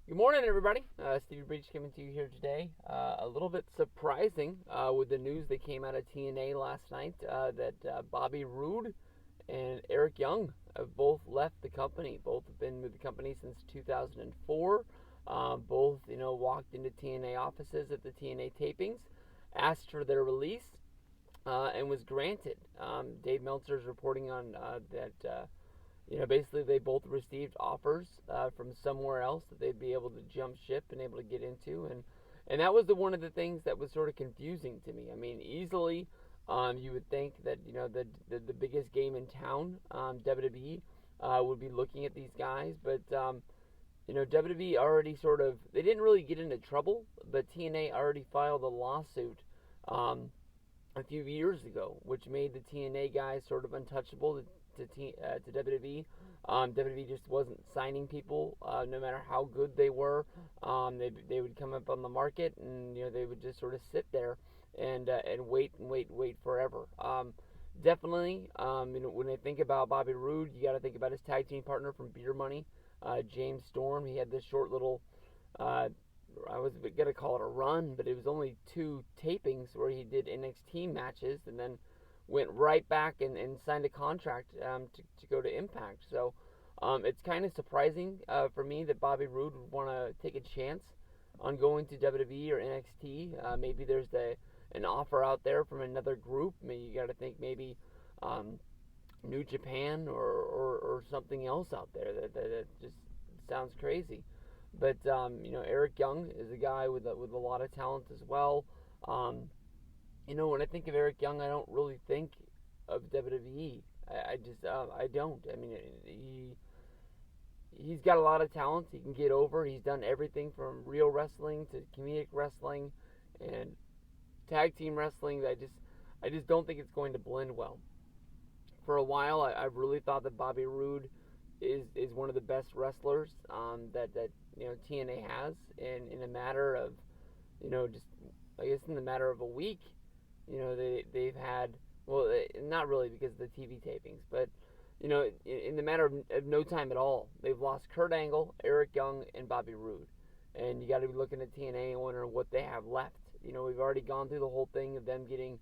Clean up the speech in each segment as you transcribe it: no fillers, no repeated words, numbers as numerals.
Good morning, everybody. Stevie Breach coming to you here today. A little bit surprising with the news that came out of TNA last night that Bobby Roode and Eric Young have both left the company. Both have been with the company since 2004. Both, walked into TNA offices at the TNA tapings, asked for their release, and was granted. Dave Meltzer is reporting on that. Basically they both received offers from somewhere else that they'd be able to jump ship and able to get into, and that was one of the things that was sort of confusing to me. I mean, easily, you would think that the biggest game in town, WWE, would be looking at these guys, but WWE already they didn't really get into trouble, but TNA already filed a lawsuit. Um, a few years ago, which made the TNA guys sort of untouchable to WWE. WWE just wasn't signing people, no matter how good they were. They would come up on the market, and they would just sort of sit there and wait forever. Definitely, when I think about Bobby Roode, you got to think about his tag team partner from Beer Money, James Storm. He had this short little I was gonna call it a run, but it was only two tapings where he did NXT matches, and then went right back and signed a contract to go to Impact. So it's kind of surprising for me that Bobby Roode would want to take a chance on going to WWE or NXT. Maybe there's an offer out there from another group. Maybe you got to think maybe um, New Japan or something else out there that just sounds crazy. But Eric Young is a guy with a lot of talent as well. Um, when I think of Eric Young, I don't really think of WWE. I just I don't. I mean, he's got a lot of talent. He can get over. He's done everything from real wrestling to comedic wrestling and tag team wrestling. I just don't think it's going to blend well. For a while, I really thought that Bobby Roode is one of the best wrestlers that TNA has, and in a matter of just I guess in the matter of a week, they've had, well, not really because of the TV tapings, but in the matter of no time at all, they've lost Kurt Angle, Eric Young, and Bobby Roode, and you got to be looking at TNA and wondering what they have left. We've already gone through the whole thing of them getting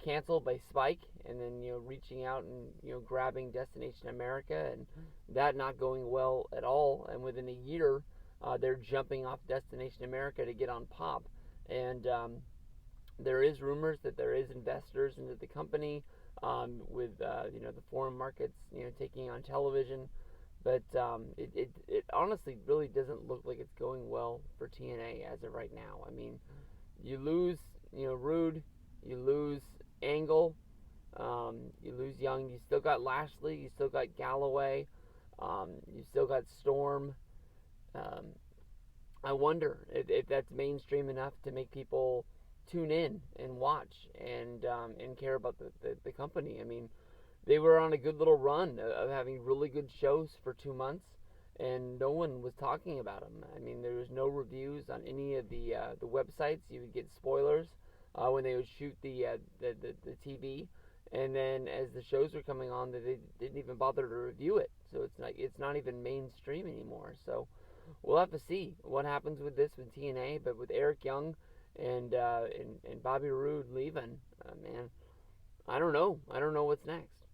canceled by Spike, and then reaching out and grabbing Destination America, and that not going well at all. And within a year, they're jumping off Destination America to get on Pop, and there is rumors that there is investors into the company, with the foreign markets taking on television, but it honestly really doesn't look like it's going well for TNA as of right now. I mean, you lose Roode, you lose Angle, you lose Young, you still got Lashley, you still got Galloway, you still got Storm. Um, I wonder if that's mainstream enough to make people tune in and watch and care about the company. I mean, they were on a good little run of having really good shows for 2 months, and no one was talking about them. I mean, there was no reviews on any of the websites. You would get spoilers when they would shoot the TV, and then as the shows were coming on, they didn't even bother to review it. So it's not even mainstream anymore. So we'll have to see what happens with this with TNA, but with Eric Young and Bobby Roode leaving, man, I don't know. I don't know what's next.